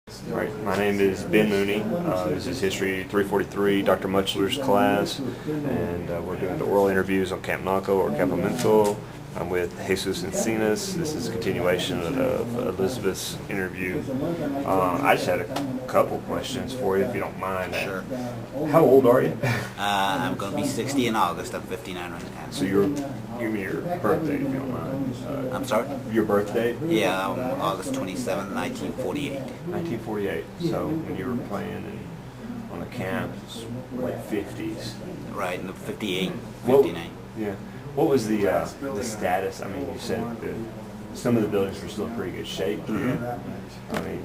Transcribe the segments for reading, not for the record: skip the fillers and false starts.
All right, my name is Ben Mooney. This is History 343, Dr. Muchler's class, and we're doing the oral interviews on Camp Naco or Campamento. I'm with Jesus Encinas. This is a continuation of Elizabeth's interview. I just had a couple questions for you, if you don't mind. Sure. How old are you? I'm going to be 60 in August. I'm 59 right now. So give me your birthday, if you don't mind. I'm sorry? Your birth date? Yeah, I'm August 27, 1948. 1948. So when you were playing on the camp, it's late 50s. Right, in the 58, Well, 59. yeah. What was the status? I mean, you said that some of the buildings were still in pretty good shape. Mm-hmm. I mean,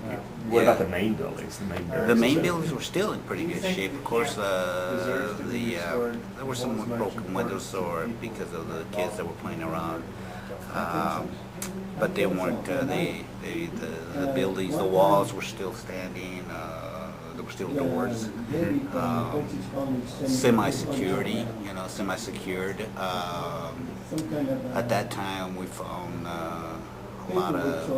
what about the main buildings? The main buildings were still in pretty good shape. Of course, there were some broken windows because of the kids that were playing around. But they weren't. The buildings, the walls were still standing. There were still doors. Semi-security, semi-secured. At that time, we found a lot of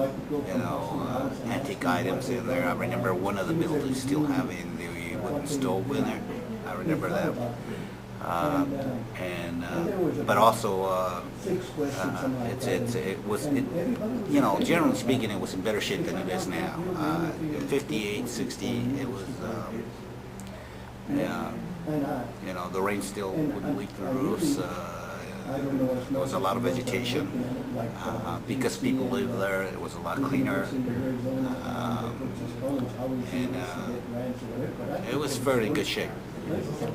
antique items in there. I remember one of the buildings still having the wooden stove in there. I remember that. But also, generally speaking, it was in better shape than it is now. 58, 60, it was, the rain still wouldn't leak through the roofs. There was a lot of vegetation. Because people lived there, it was a lot cleaner. It was fairly good shape.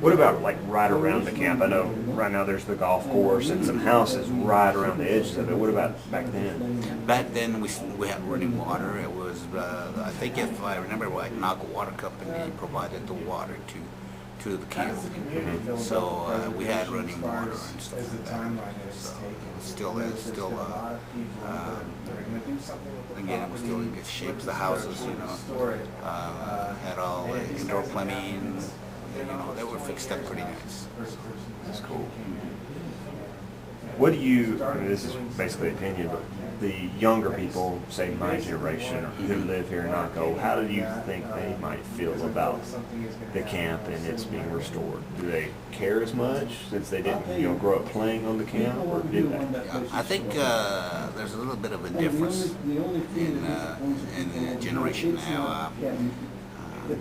What about like right around the camp? I know right now there's the golf course and some houses right around the edges of it. What about back then? Back then we had running water. It was I think if I remember right, Naco Water Company provided the water to the camp. Mm-hmm. So we had running water and stuff like that. So again, it was still in good shape. The houses, had all indoor plumbing. They were fixed up pretty nice. That's cool. What do you, I mean, this is basically opinion, but the younger people, say my generation, or who live here in Naco, how do you think they might feel about the camp and it's being restored? Do they care as much since they didn't grow up playing on the camp, or did they? I think there's a little bit of a difference in the generation now.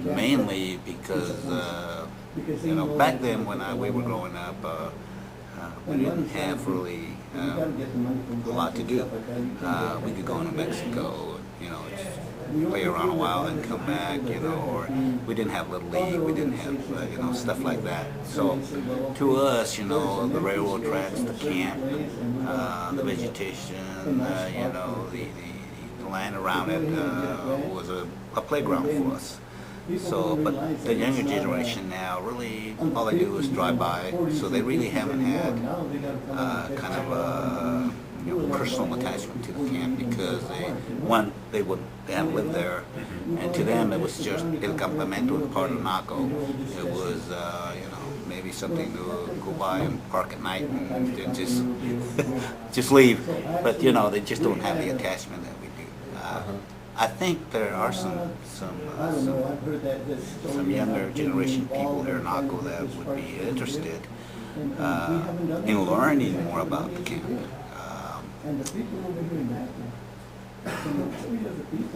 Mainly because back then when we were growing up, we didn't have really a lot to do. We could go into Mexico, just play around a while and come back, or we didn't have Little League, we didn't have, stuff like that. So to us, the railroad tracks, the camp, the vegetation, the land around it was a playground for us. So, but the younger generation now, really, all they do is drive by, so they really haven't had kind of a personal attachment to the camp because they haven't lived there, and to them it was just El Campamento, part of Naco. It was, maybe something to go by and park at night and just leave, but they just don't have the attachment that we do. I think there are some younger generation people here in Naco that would be interested in learning more about the camp.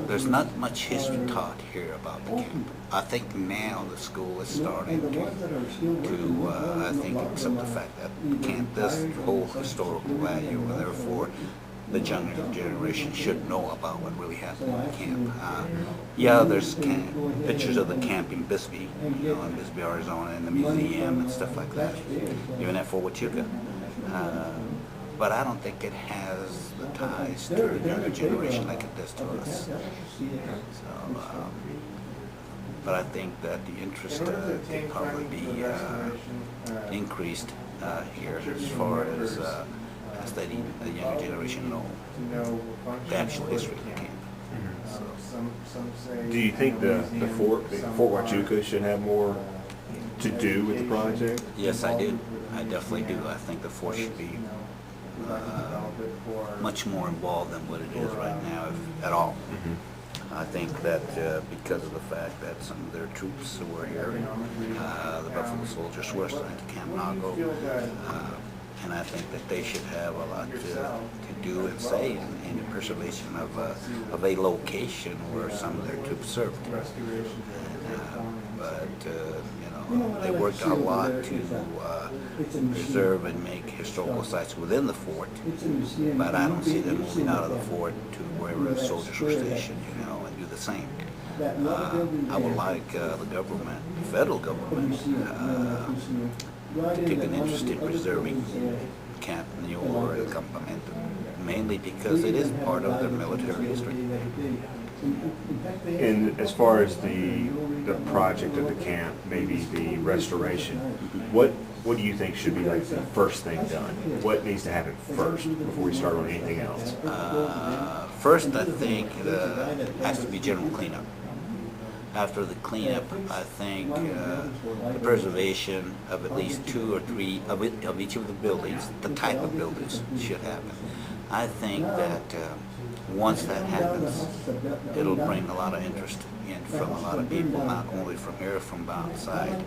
There's not much history taught here about the camp. I think now the school is starting to I think accept the fact that the camp does hold historical value, and therefore the younger generation should know about what really happened in the camp. There's pictures of the camp in Bisbee, in Bisbee, Arizona, in the museum and stuff like that, even at Fort Huachuca. But I don't think it has the ties to the younger generation like it does to us. So, but I think that the interest can probably be increased here as far as studying the younger generation know the actual history of the camp. Do you think the Fort Huachuca should have more to do with the project? Yes, I do. I definitely do. I think the fort should be much more involved than what it is right now, if at all. I think that because of the fact that some of their troops were here, the Buffalo Soldiers were sent to Camp Naco, and I think that they should have a lot to do and say in the preservation of a location where some of their troops served. They worked a lot to preserve and make historical sites within the fort, but I don't see them moving out of the fort to wherever the soldiers were stationed, and do the same. I would like the government, the federal government, to take an interest in preserving Camp Naco or El Campamento, mainly because it is part of their military history. And as far as the project of the camp, maybe the restoration, what do you think should be like the first thing done? What needs to happen first before we start on anything else? First, I think has to be general cleanup. After the cleanup, I think the preservation of at least 2 or 3 of each of the buildings, the type of buildings, should happen. I think that once that happens, it'll bring a lot of interest in from a lot of people, not only from here, from outside.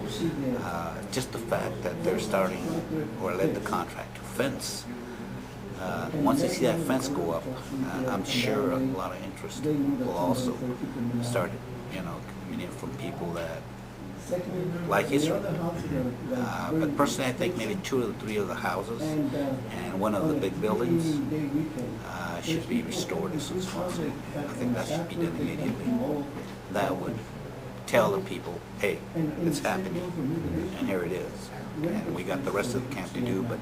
Just the fact that they're starting or led the contract to fence. Once they see that fence go up, I'm sure a lot of interest will also start, coming in from people that like history. But personally, I think maybe 2 or 3 of the houses and 1 of the big buildings should be restored as soon as possible. I think that should be done immediately. That would tell the people, hey, it's happening, and here it is. And we got the rest of the camp to do, but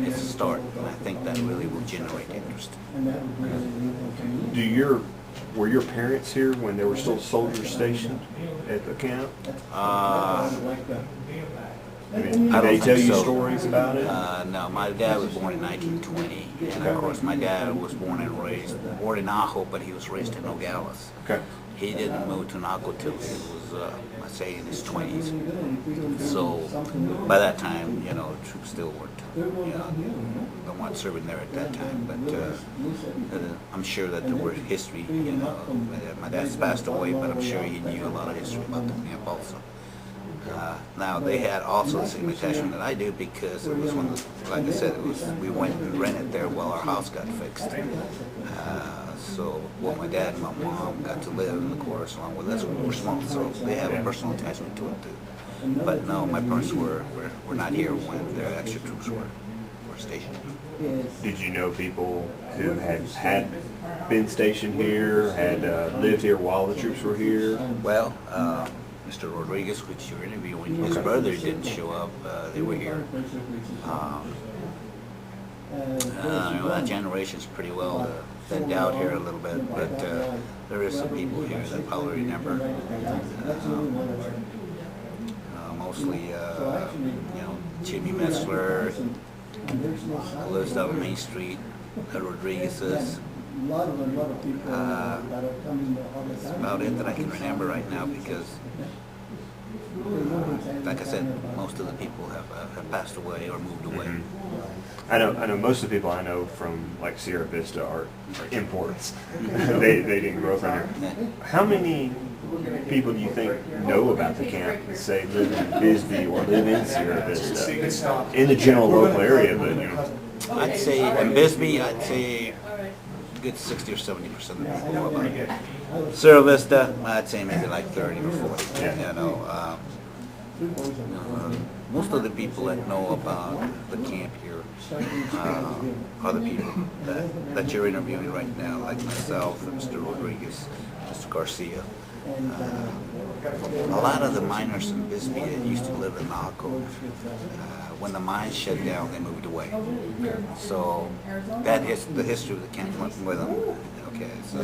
it's a start, and I think that really will generate interest. Were your parents here when there were still soldiers stationed at the camp? Did they tell you stories about it? No, my dad was born in 1920, and of course my dad was born in Naco, but he was raised in Nogales. Okay. He didn't move to Naco till he was, I'd say, in his 20s. So by that time, the troops still weren't, they weren't serving there at that time. But I'm sure that there were history. My dad's passed away, but I'm sure he knew a lot of history about the camp also. Now they had also the same attachment that I do, because it was like I said, we went and rented there while our house got fixed. So my dad and my mom got to live in the quarters along with us when we were small, so they have a personal attachment to it too. But no, my parents were not here when their extra troops were stationed. Did you know people who had been stationed here, had lived here while the troops were here? Well, Mr. Rodriguez, which you're interviewing, his brother didn't show up. They were here. That generation's pretty well thinned out here a little bit, but there is some people here that probably remember. Mostly, Jimmy Metzler, lives down on Main Street, the Rodriguez's. That's about it that I can remember right now, because like I said, most of the people have passed away or moved away. Mm-hmm. I know most of the people I know from like Sierra Vista are imports. they didn't grow up around here. How many people do you think know about the camp and say live in Bisbee or live in Sierra Vista in the general local area? But I'd say in Bisbee, I'd say a good 60 or 70% of the people know about it. Sierra Vista, I'd say maybe like 30 or 40. Yeah. Most of the people that know about the camp here are the people that you're interviewing right now, like myself, Mr. Rodriguez, Mr. Garcia. A lot of the miners in Bisbee that used to live in Naco, when the mines shut down, they moved away. So that is the history of the camp went with them. Okay, so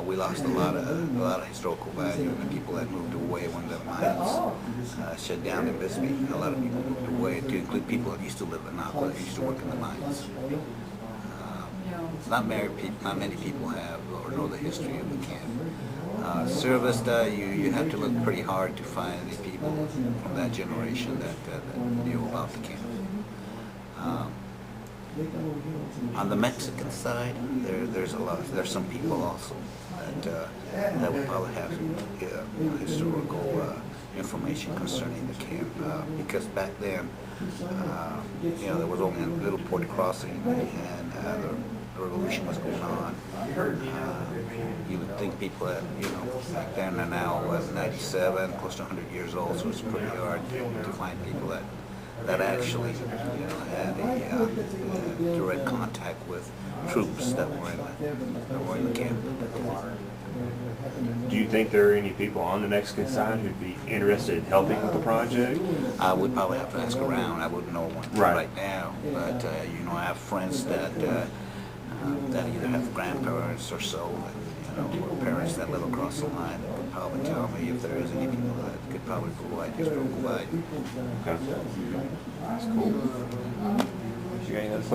we lost a lot of historical value in the people that moved away when the mines shut down in Bisbee. A lot of people moved away, to include people that used to live in Naco, that used to work in the mines. Not many people have or know the history of the camp. Sierra Vista, you have to look pretty hard to find the people from that generation that knew about the camp. On the Mexican side, there's some people also. that would probably have historical information concerning the camp, because back then, there was only a little port crossing, and the revolution was going on. You would think people that, back then are now 97, close to 100 years old, so it's pretty hard to find people that actually, had a direct contact with troops that were in the camp. Do you think there are any people on the Mexican side who'd be interested in helping with the project? I would probably have to ask around. I wouldn't know one right now, but I have friends that either have grandparents or so, or parents that live across the line that would probably tell me if there is any people that could probably provide historical guidance. Okay. That's cool. You got any other questions?